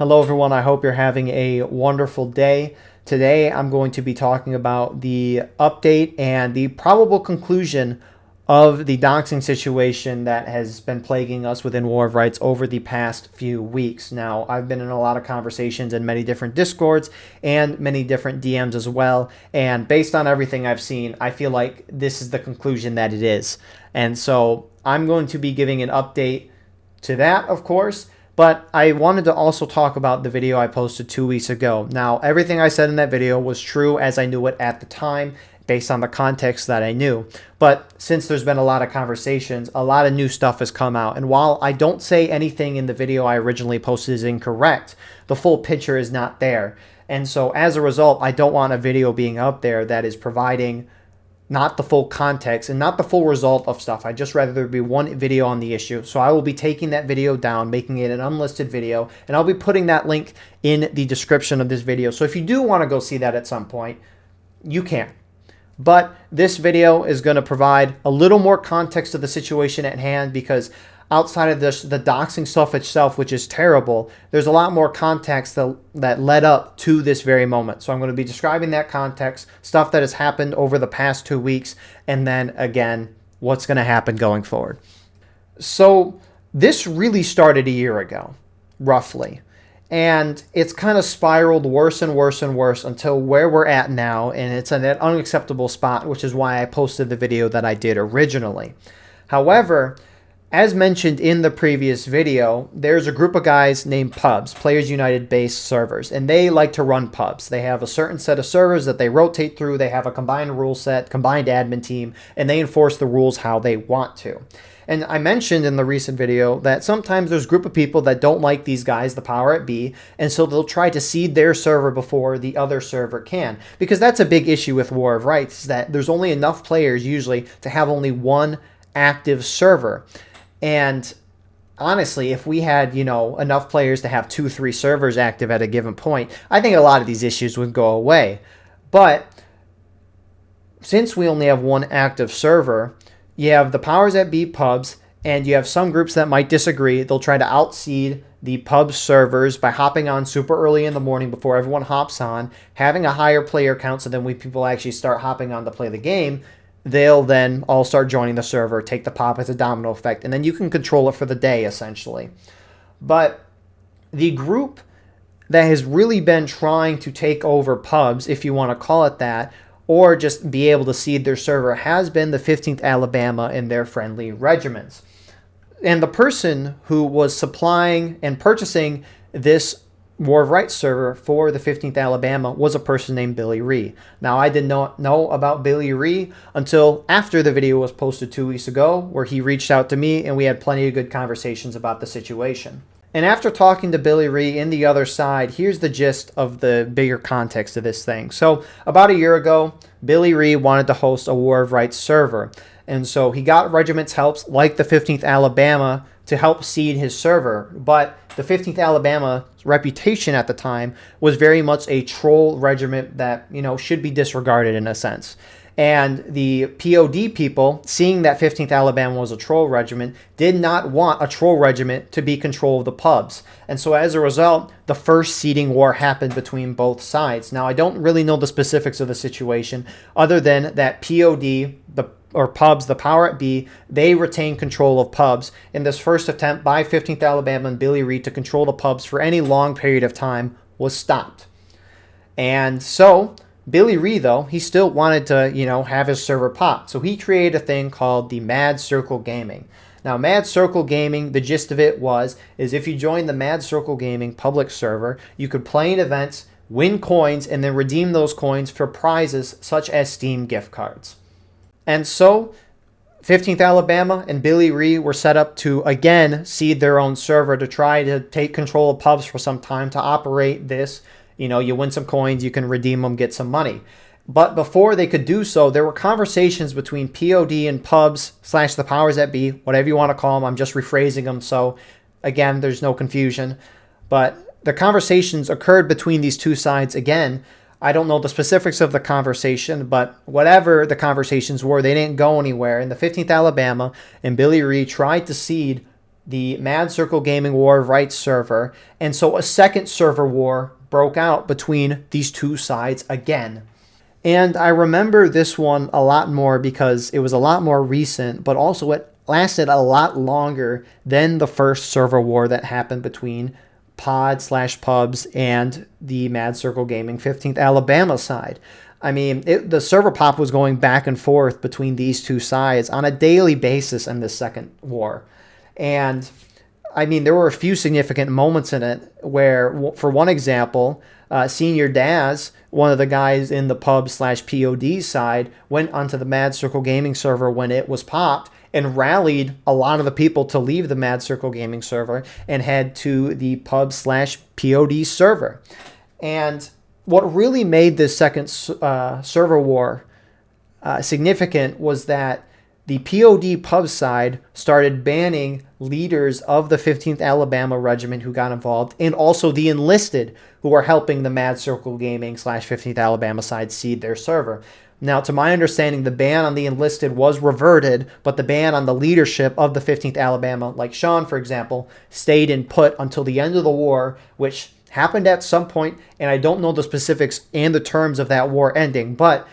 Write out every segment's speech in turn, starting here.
Hello everyone, I hope you're having a wonderful day. Today I'm going to be talking about the update and the probable conclusion of the doxing situation that has been plaguing us within War of Rights over the past few weeks. Now, I've been in a lot of conversations in many different Discords and many different DMs as well, and based on everything I've seen, I feel like this is the conclusion that it is. And so I'm going to be giving an update to that, of course, but I wanted to also talk about the video I posted 2 weeks ago. Now, everything I said in that video was true as I knew it at the time, based on the context that I knew. But since there's been a lot of conversations, a lot of new stuff has come out. And while I don't say anything in the video I originally posted is incorrect, the full picture is not there. And so as a result, I don't want a video being out there that is providing not the full context and not the full result of stuff. I'd just rather there be one video on the issue. So I will be taking that video down, making it an unlisted video, and I'll be putting that link in the description of this video. So if you do want to go see that at some point, you can. But this video is going to provide a little more context to the situation at hand, because outside of this, the doxing stuff itself, which is terrible, there's a lot more context that led up to this very moment. So I'm going to be describing that context, stuff that has happened over the past 2 weeks, and then again, what's going to happen going forward. So this really started a year ago, roughly. And it's kind of spiraled worse and worse and worse until where we're at now, and it's at an unacceptable spot, which is why I posted the video that I did originally. However, as mentioned in the previous video, there's a group of guys named POVs, Players United based servers, and they like to run pubs. They have a certain set of servers that they rotate through. They have a combined rule set, combined admin team, and they enforce the rules how they want to. And I mentioned in the recent video that sometimes there's a group of people that don't like these guys, the power at B, and so they'll try to seed their server before the other server can. Because that's a big issue with War of Rights, is that there's only enough players usually to have only one active server. And honestly, if we had, enough players to have 2-3 servers active at a given point, I think a lot of these issues would go away. But since we only have one active server, you have the powers that be pubs, and you have some groups that might disagree. They'll try to outseed the pub servers by hopping on super early in the morning before everyone hops on, having a higher player count, so then when people actually start hopping on to play the game, they'll then all start joining the server, take the pop as a domino effect, and then you can control it for the day, essentially. But the group that has really been trying to take over pubs, if you want to call it that, or just be able to seed their server, has been the 15th Alabama and their friendly regiments. And the person who was supplying and purchasing this War of Rights server for the 15th Alabama was a person named Billy Ree. Now, I did not know about Billy Ree until after the video was posted 2 weeks ago, where he reached out to me and we had plenty of good conversations about the situation. And after talking to Billy Ree in the other side, here's the gist of the bigger context of this thing. So about a year ago, Billy Ree wanted to host a War of Rights server. And so he got regiments helps like the 15th Alabama to help seed his server. But the 15th Alabama's reputation at the time was very much a troll regiment that, should be disregarded in a sense. And the POD people, seeing that 15th Alabama was a troll regiment, did not want a troll regiment to be control of the pubs. And so as a result, the first seeding war happened between both sides. Now, I don't really know the specifics of the situation, other than that POD, or pubs, the power at B, they retained control of pubs in this first attempt by 15th Alabama and Billy Ree to control the pubs for any long period of time was stopped. And so Billy Ree, though, he still wanted to, have his server pop. So he created a thing called the Mad Circle Gaming. Now, Mad Circle Gaming, the gist of it is if you join the Mad Circle Gaming public server, you could play in events, win coins, and then redeem those coins for prizes such as Steam gift cards. And so 15th Alabama and Billy Ree were set up to, again, seed their own server to try to take control of pubs for some time to operate this. You win some coins, you can redeem them, get some money. But before they could do so, there were conversations between POD and pubs / the powers that be, whatever you want to call them. I'm just rephrasing them so, again, there's no confusion. But the conversations occurred between these two sides again. I don't know the specifics of the conversation, but whatever the conversations were, they didn't go anywhere. And the 15th Alabama and Billy Ree tried to seed the Mad Circle Gaming War of Rights server, and so a second server war broke out between these two sides again. And I remember this one a lot more because it was a lot more recent, but also it lasted a lot longer than the first server war that happened between pod/pubs and the Mad Circle Gaming 15th Alabama side. I mean, the server pop was going back and forth between these two sides on a daily basis in this second war. And I mean, there were a few significant moments in it where, for one example, Senior Daz, one of the guys in the pub/POD side, went onto the Mad Circle Gaming server when it was popped and rallied a lot of the people to leave the Mad Circle Gaming server and head to the pub/POD server. And what really made this second server war significant was that the POD pub side started banning leaders of the 15th Alabama Regiment who got involved, and also the enlisted who are helping the Mad Circle Gaming /15th Alabama side seed their server. Now, to my understanding, the ban on the enlisted was reverted, but the ban on the leadership of the 15th Alabama, like Sean, for example, stayed in put until the end of the war, which happened at some point, and I don't know the specifics and the terms of that war ending, but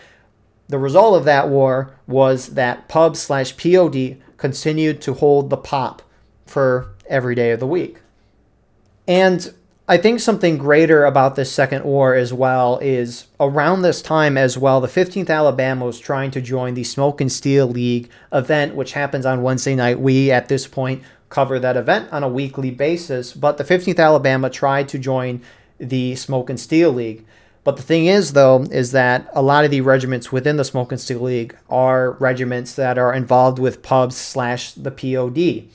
the result of that war was that pub/POD continued to hold the pop for every day of the week. And I think something greater about this second war as well is around this time as well, the 15th Alabama was trying to join the Smoke and Steel League event, which happens on Wednesday night. We, at this point, cover that event on a weekly basis, but the 15th Alabama tried to join the Smoke and Steel League. But the thing is, though, is that a lot of the regiments within the Smoke and Steel League are regiments that are involved with pubs/the POD.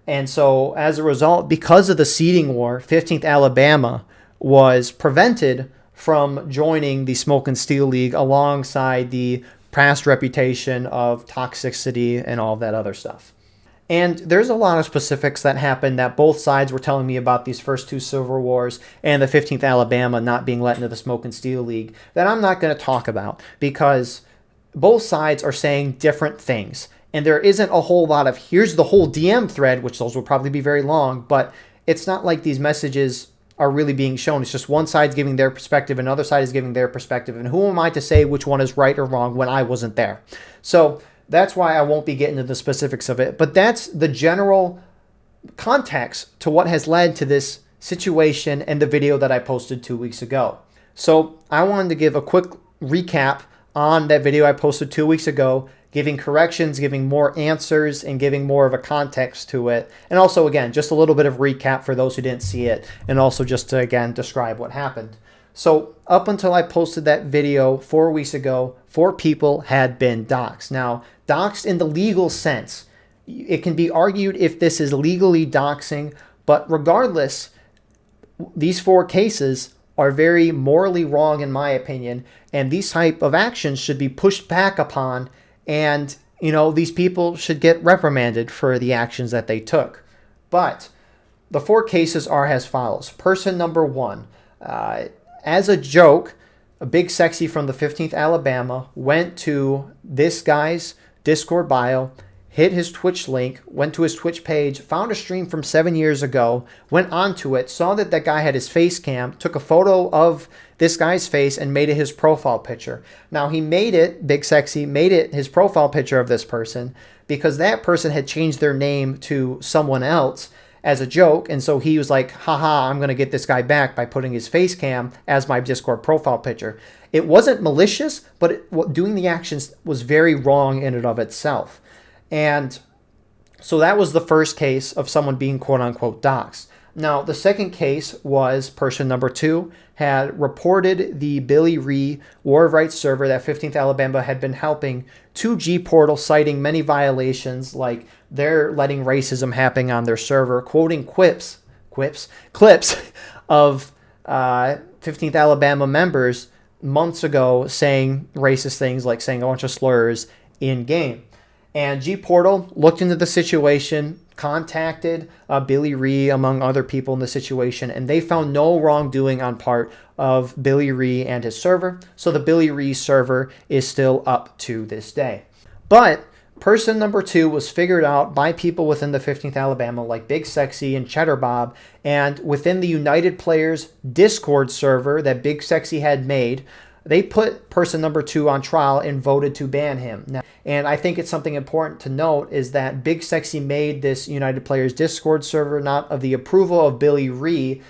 And so as a result, because of the seeding war, 15th Alabama was prevented from joining the Smoke and Steel League alongside the past reputation of toxicity and all that other stuff. And there's a lot of specifics that happened that both sides were telling me about these first two Civil Wars and the 15th Alabama not being let into the Smoke and Steel League that I'm not going to talk about because both sides are saying different things. And there isn't a whole lot of, here's the whole DM thread, which those will probably be very long, but it's not like these messages are really being shown. It's just one side's giving their perspective, another side is giving their perspective. And who am I to say which one is right or wrong when I wasn't there? So that's why I won't be getting into the specifics of it. But that's the general context to what has led to this situation and the video that I posted 2 weeks ago. So I wanted to give a quick recap on that video I posted 2 weeks ago, giving corrections, giving more answers, and giving more of a context to it. And also, again, just a little bit of recap for those who didn't see it, and also just to, again, describe what happened. So up until I posted that video 4 weeks ago, 4 people had been doxxed. Now, doxxed in the legal sense. It can be argued if this is legally doxing, but regardless, these 4 cases are very morally wrong in my opinion, and these type of actions should be pushed back upon, and these people should get reprimanded for the actions that they took. But the 4 cases are as follows. Person number 1, as a joke, a big sexy from the 15th Alabama went to this guy's Discord bio, hit his Twitch link, went to his Twitch page, found a stream from 7 years ago, went onto it, saw that that guy had his face cam, took a photo of this guy's face and made it his profile picture. Now he made it, Big Sexy, made it his profile picture of this person because that person had changed their name to someone else as a joke. And so he was like, haha, I'm going to get this guy back by putting his face cam as my Discord profile picture. It wasn't malicious, but doing the actions was very wrong in and of itself. And so that was the first case of someone being quote-unquote doxxed. Now, the second case was person number 2 had reported the Billy Ree War of Rights server that 15th Alabama had been helping to G-Portal, citing many violations like they're letting racism happen on their server, quoting clips of 15th Alabama members months ago saying racist things like saying a bunch of slurs in-game. And G-Portal looked into the situation, contacted Billy Ree, among other people in the situation, and they found no wrongdoing on part of Billy Ree and his server. So the Billy Ree server is still up to this day. But person number 2 was figured out by people within the 15th Alabama like Big Sexy and Cheddar Bob, and within the United Players Discord server that Big Sexy had made, they put person number 2 on trial and voted to ban him. Now, and I think it's something important to note is that Big Sexy made this United Players Discord server not of the approval of Billy Ree,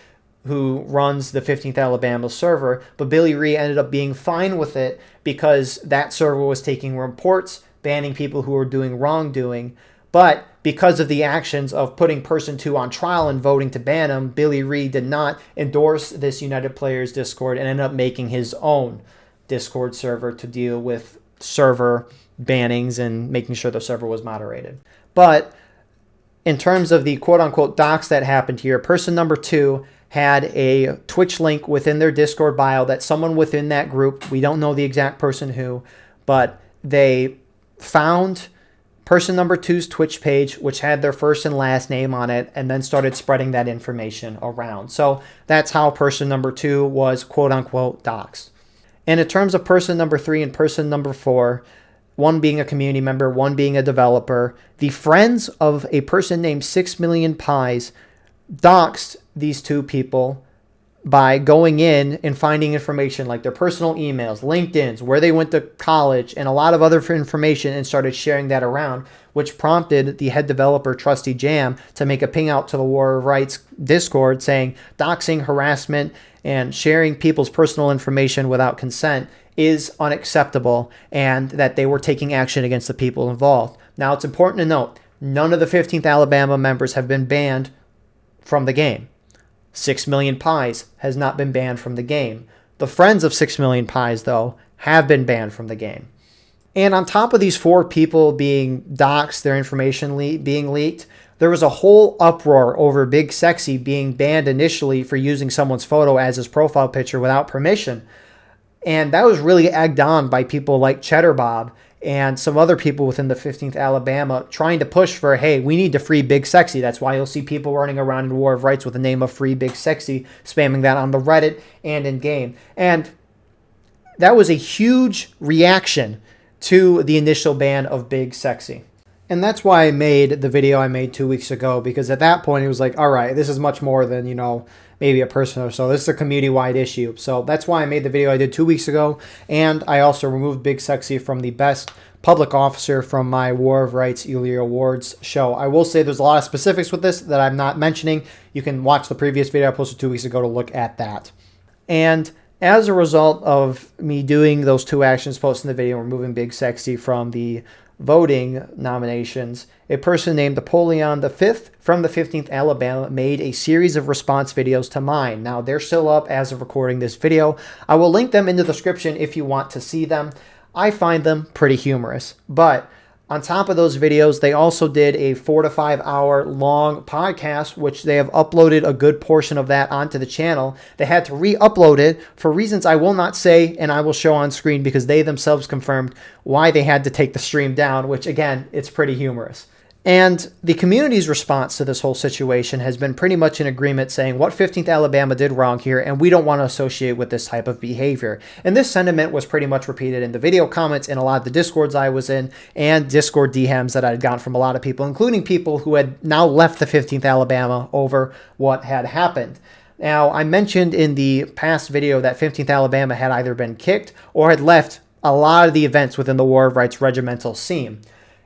who runs the 15th Alabama server, but Billy Ree ended up being fine with it because that server was taking reports, banning people who were doing wrongdoing. But because of the actions of putting person 2 on trial and voting to ban him, Billy Ree did not endorse this United Players Discord and ended up making his own Discord server to deal with server bannings and making sure the server was moderated. But in terms of the quote-unquote dox that happened here, person number 2 had a Twitch link within their Discord bio that someone within that group, we don't know the exact person who, but they found person number 2's Twitch page, which had their first and last name on it, and then started spreading that information around. So that's how person number 2 was quote-unquote doxxed. And in terms of person number 3 and person number 4, one being a community member, one being a developer, the friends of a person named 6 Million Pies doxed these 2 people by going in and finding information like their personal emails, LinkedIn's, where they went to college, and a lot of other information, and started sharing that around, which prompted the head developer, Trusty Jam, to make a ping out to the War of Rights Discord saying doxing, harassment, and sharing people's personal information without consent is unacceptable, and that they were taking action against the people involved. Now, it's important to note, none of the 15th Alabama members have been banned from the game. 6 Million Pies has not been banned from the game. The friends of 6 Million Pies, though, have been banned from the game. And on top of these 4 people being doxxed, their information being leaked, there was a whole uproar over Big Sexy being banned initially for using someone's photo as his profile picture without permission. And that was really egged on by people like Cheddar Bob and some other people within the 15th Alabama trying to push for, hey, we need to free Big Sexy. That's why you'll see people running around in War of Rights with the name of Free Big Sexy, spamming that on the Reddit and in game. And that was a huge reaction to the initial ban of Big Sexy. And that's why I made the video I made 2 weeks ago, because at that point it was like, all right, this is much more than, maybe a person or so. This is a community-wide issue. So that's why I made the video I did 2 weeks ago. And I also removed Big Sexy from the best public officer from my War of Rights Yearly Awards show. I will say there's a lot of specifics with this that I'm not mentioning. You can watch the previous video I posted 2 weeks ago to look at that. And as a result of me doing those 2 actions, posting the video, removing Big Sexy from the voting nominations, a person named Napoleon V from the 15th Alabama made a series of response videos to mine. Now, they're still up as of recording this video. I will link them in the description if you want to see them. I find them pretty humorous. But on top of those videos, they also did a 4 to 5 hour long podcast, which they have uploaded a good portion of that onto the channel. They had to re-upload it for reasons I will not say and I will show on screen because they themselves confirmed why they had to take the stream down, which again, it's pretty humorous. And the community's response to this whole situation has been pretty much in agreement saying what 15th Alabama did wrong here, and we don't want to associate with this type of behavior. And this sentiment was pretty much repeated in the video comments in a lot of the Discords I was in and Discord DMs that I'd gotten from a lot of people, including people who had now left the 15th Alabama over what had happened. Now, I mentioned in the past video that 15th Alabama had either been kicked or had left a lot of the events within the War of Rights regimental scene.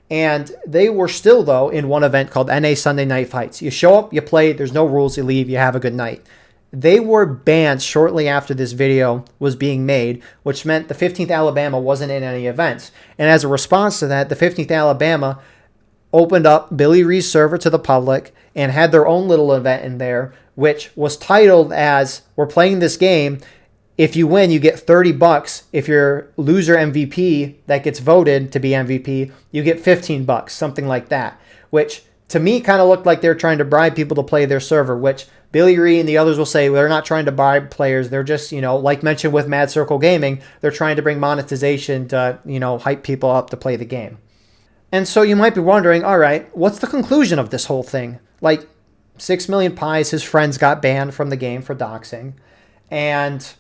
And they were still, though, in one event called NA Sunday Night Fights. You show up, you play, there's no rules, you leave, you have a good night. They were banned shortly after this video was being made, which meant the 15th Alabama wasn't in any events. And as a response to that, the 15th Alabama opened up Billy Ree's server to the public and had their own little event in there, which was titled as, we're playing this game. If you win, you get $30. If you're loser MVP that gets voted to be MVP, you get $15, something like that. Which to me kind of looked like they're trying to bribe people to play their server, which Billy Ree and the others will say they're not trying to bribe players. They're just, like mentioned with Mad Circle Gaming, they're trying to bring monetization to, hype people up to play the game. And so you might be wondering, all right, what's the conclusion of this whole thing? Like 6 Million Pies, his friends got banned from the game for doxing, and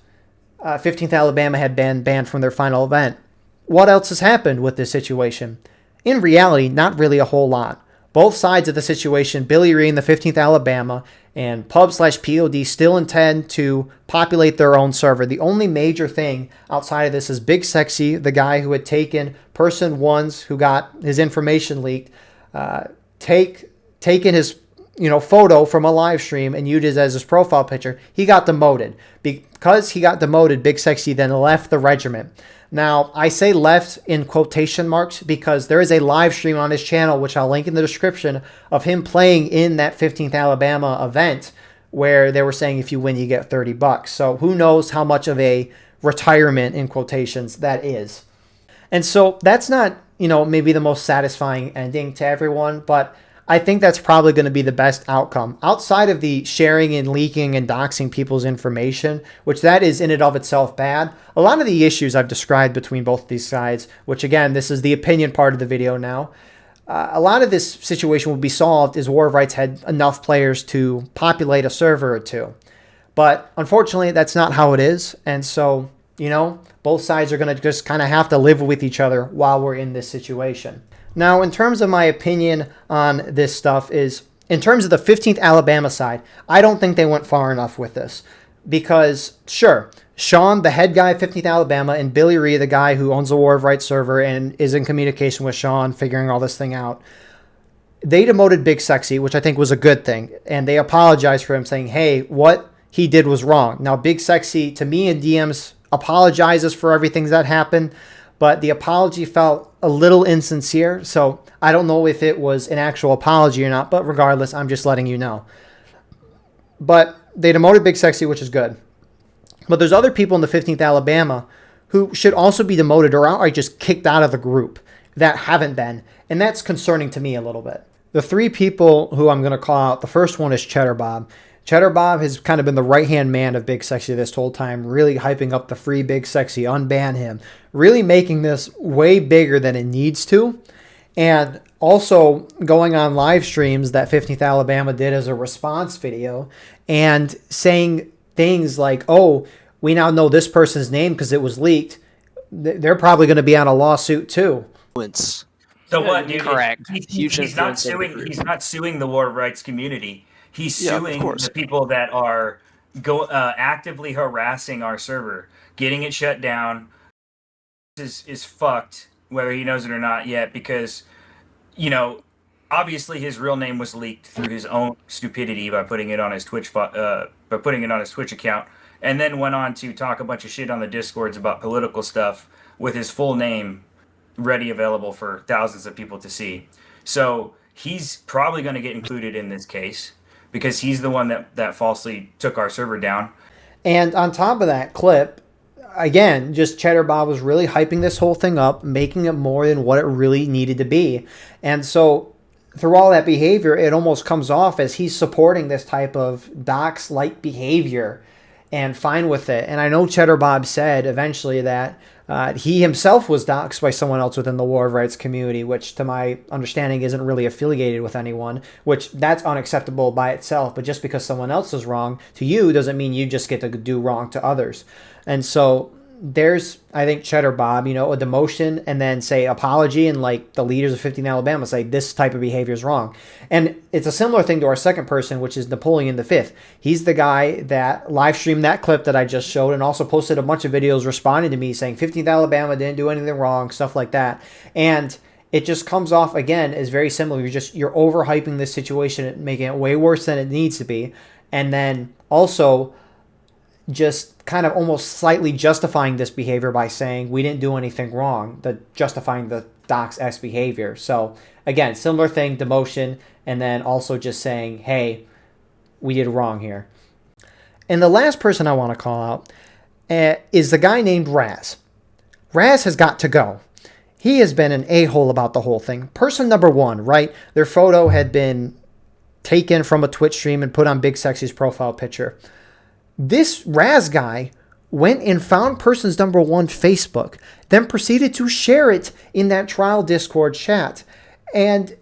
15th Alabama had been banned from their final event. What else has happened with this situation? In reality, not really a whole lot. Both sides of the situation, Billy Ree and the 15th Alabama and pub/POD still intend to populate their own server. The only major thing outside of this is Big Sexy, the guy who had taken person ones who got his information leaked, taken his photo from a live stream and used it as his profile picture. He got demoted. Because he got demoted, Big Sexy then left the regiment. Now, I say left in quotation marks because there is a live stream on his channel, which I'll link in the description, of him playing in that 15th Alabama event where they were saying if you win, you get $30. So who knows how much of a retirement, in quotations, that is. And so that's not, maybe the most satisfying ending to everyone, but I think that's probably going to be the best outcome. Outside of the sharing and leaking and doxing people's information, which that is in and of itself bad, a lot of the issues I've described between both of these sides, which again, this is the opinion part of the video now, a lot of this situation will be solved as War of Rights had enough players to populate a server or two. But unfortunately, that's not how it is. And so, both sides are going to just kind of have to live with each other while we're in this situation. Now, in terms of my opinion on this stuff is, in terms of the 15th Alabama side, I don't think they went far enough with this. Because, sure, Sean, the head guy of 15th Alabama, and Billy Ree, the guy who owns the War of Rights server and is in communication with Sean, figuring all this thing out, they demoted Big Sexy, which I think was a good thing. And they apologized for him, saying, hey, what he did was wrong. Now, Big Sexy, to me in DMs, apologizes for everything that happened. But the apology felt a little insincere, so I don't know if it was an actual apology or not, but regardless, I'm just letting you know. But they demoted Big Sexy, which is good. But there's other people in the 15th Alabama who should also be demoted or outright just kicked out of the group that haven't been, and that's concerning to me a little bit. The three people who I'm going to call out, the first one is Cheddar Bob. Cheddar Bob has kind of been the right-hand man of Big Sexy this whole time, really hyping up the free Big Sexy, unban him, really making this way bigger than it needs to, and also going on live streams that 15th Alabama did as a response video and saying things like, oh, we now know this person's name because it was leaked. They're probably going to be on a lawsuit too. So what, dude? Correct. He's not suing. He's not suing the War of Rights community. He's suing the people that are actively harassing our server, getting it shut down. Is fucked, whether he knows it or not yet, because obviously his real name was leaked through his own stupidity by putting it on his Twitch account, and then went on to talk a bunch of shit on the Discords about political stuff with his full name ready available for thousands of people to see. So he's probably going to get included in this case, because he's the one that falsely took our server down. And on top of that clip, again, just Cheddar Bob was really hyping this whole thing up, making it more than what it really needed to be. And so through all that behavior, it almost comes off as he's supporting this type of dox-like behavior and fine with it. And I know Cheddar Bob said eventually that he himself was doxxed by someone else within the War of Rights community, which to my understanding isn't really affiliated with anyone, which that's unacceptable by itself. But just because someone else is wrong to you doesn't mean you just get to do wrong to others. And so there's, I think, Cheddar Bob, a demotion and then say apology, and like the leaders of 15 Alabama say this type of behavior is wrong. And it's a similar thing to our second person, which is Napoleon V. He's the guy that live streamed that clip that I just showed and also posted a bunch of videos responding to me saying 15th Alabama didn't do anything wrong, stuff like that. And it just comes off again as very similar. You're overhyping this situation and making it way worse than it needs to be. And then also just kind of almost slightly justifying this behavior by saying we didn't do anything wrong, justifying the dox-esque behavior. So again, similar thing, demotion, and then also just saying, hey, we did wrong here. And the last person I want to call out is the guy named Raz. Raz has got to go. He has been an a-hole about the whole thing. Person number one, right? Their photo had been taken from a Twitch stream and put on Big Sexy's profile picture. This Raz guy went and found person's number one Facebook, then proceeded to share it in that trial Discord chat. And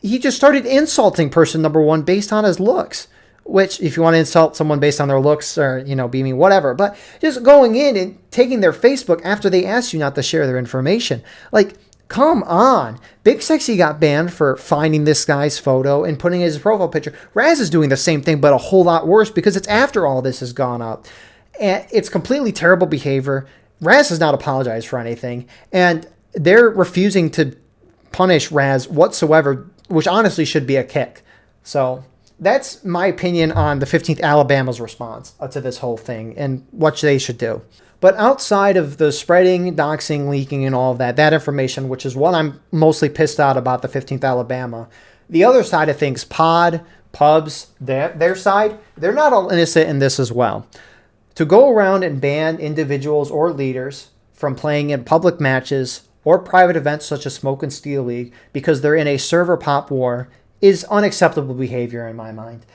he just started insulting person number one based on his looks, which if you want to insult someone based on their looks or, be me, whatever, but just going in and taking their Facebook after they asked you not to share their information. Like, Come on. Big Sexy got banned for finding this guy's photo and putting it as his profile picture. Raz is doing the same thing, but a whole lot worse because it's after all this has gone up. And it's completely terrible behavior. Raz has not apologized for anything. And they're refusing to punish Raz whatsoever, which honestly should be a kick. So that's my opinion on the 15th Alabama's response to this whole thing and what they should do. But outside of the spreading, doxing, leaking, and all of that information, which is what I'm mostly pissed out about the 15th Alabama, the other side of things, pubs, their side, they're not all innocent in this as well. To go around and ban individuals or leaders from playing in public matches or private events such as Smoke and Steel League because they're in a server pop war is unacceptable behavior in my mind.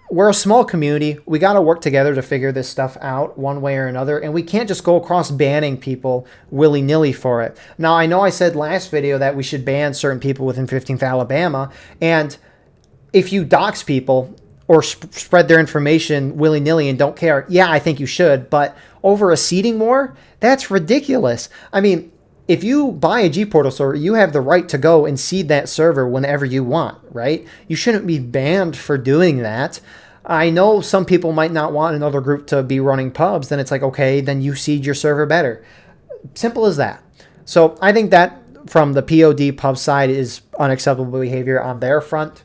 We're a small community. We got to work together to figure this stuff out one way or another, and we can't just go across banning people willy-nilly for it. Now, I know I said last video that we should ban certain people within 15th Alabama, and if you dox people or spread their information willy-nilly and don't care, yeah, I think you should, but over a seeding war, that's ridiculous. I mean, if you buy a G-Portal server, you have the right to go and seed that server whenever you want, right? You shouldn't be banned for doing that. I know some people might not want another group to be running pubs. Then it's like, okay, then you seed your server better. Simple as that. So I think that from the POD pub side is unacceptable behavior on their front.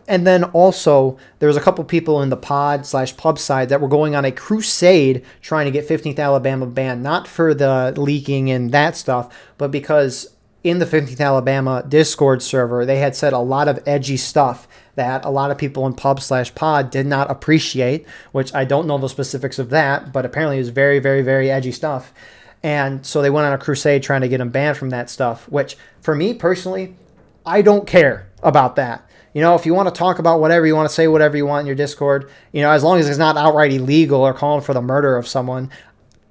And then also, there's a couple people in the pod/pub side that were going on a crusade trying to get 15th Alabama banned, not for the leaking and that stuff, but because in the 15th Alabama Discord server, they had said a lot of edgy stuff that a lot of people in pub/pod did not appreciate, which I don't know the specifics of that, but apparently it was very, very, very edgy stuff. And so they went on a crusade trying to get them banned from that stuff, which for me personally, I don't care about that. You know, if you want to talk about whatever, you want to say whatever you want in your Discord, you know, as long as it's not outright illegal or calling for the murder of someone,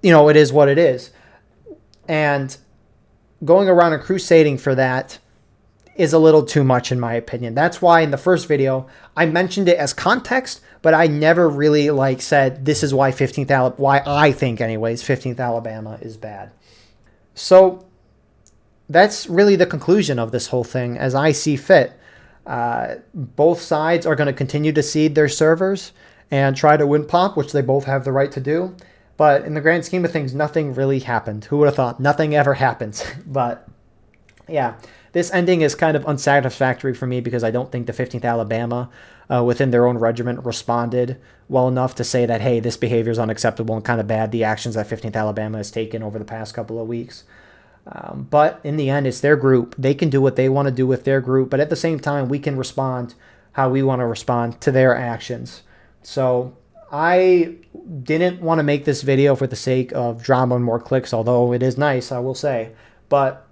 you know, it is what it is. And going around and crusading for that is a little too much in my opinion. That's why in the first video, I mentioned it as context, but I never really said this is why why I think anyways, 15th Alabama is bad. So that's really the conclusion of this whole thing as I see fit. Both sides are going to continue to seed their servers and try to win pop, which they both have the right to do. But in the grand scheme of things, nothing really happened. Who would have thought? Nothing ever happens. But yeah, this ending is kind of unsatisfactory for me because I don't think the 15th Alabama within their own regiment responded well enough to say that, hey, this behavior is unacceptable and kind of bad, the actions that 15th Alabama has taken over the past couple of weeks. But in the end, it's their group. They can do what they want to do with their group. But at the same time, we can respond how we want to respond to their actions. So I didn't want to make this video for the sake of drama and more clicks, although it is nice, I will say. But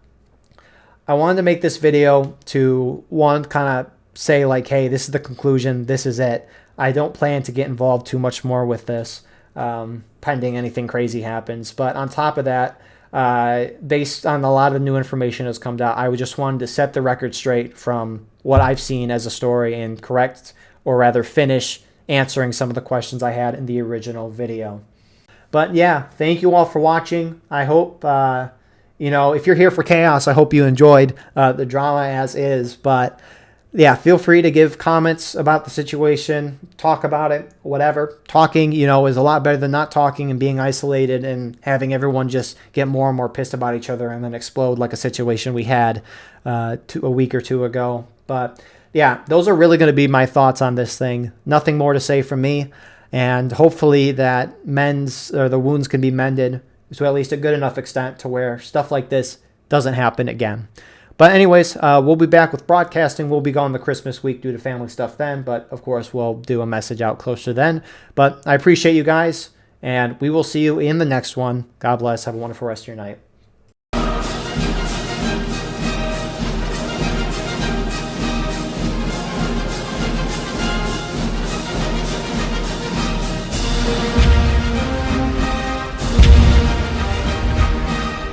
I wanted to make this video to, one, kind of say like, hey, this is the conclusion. This is it. I don't plan to get involved too much more with this, pending anything crazy happens. But on top of that, based on a lot of new information that's come out, I just wanted to set the record straight from what I've seen as a story and correct, or rather finish answering some of the questions I had in the original video. But yeah, thank you all for watching. I hope, you know, if you're here for chaos, I hope you enjoyed the drama as is. But yeah, feel free to give comments about the situation, talk about it, whatever. Talking, you know, is a lot better than not talking and being isolated and having everyone just get more and more pissed about each other and then explode like a situation we had a week or two ago. But yeah, those are really going to be my thoughts on this thing. Nothing more to say from me. And hopefully that the wounds can be mended to at least a good enough extent to where stuff like this doesn't happen again. But anyways, we'll be back with broadcasting. We'll be gone the Christmas week due to family stuff then. But, of course, we'll do a message out closer then. But I appreciate you guys, and we will see you in the next one. God bless. Have a wonderful rest of your night.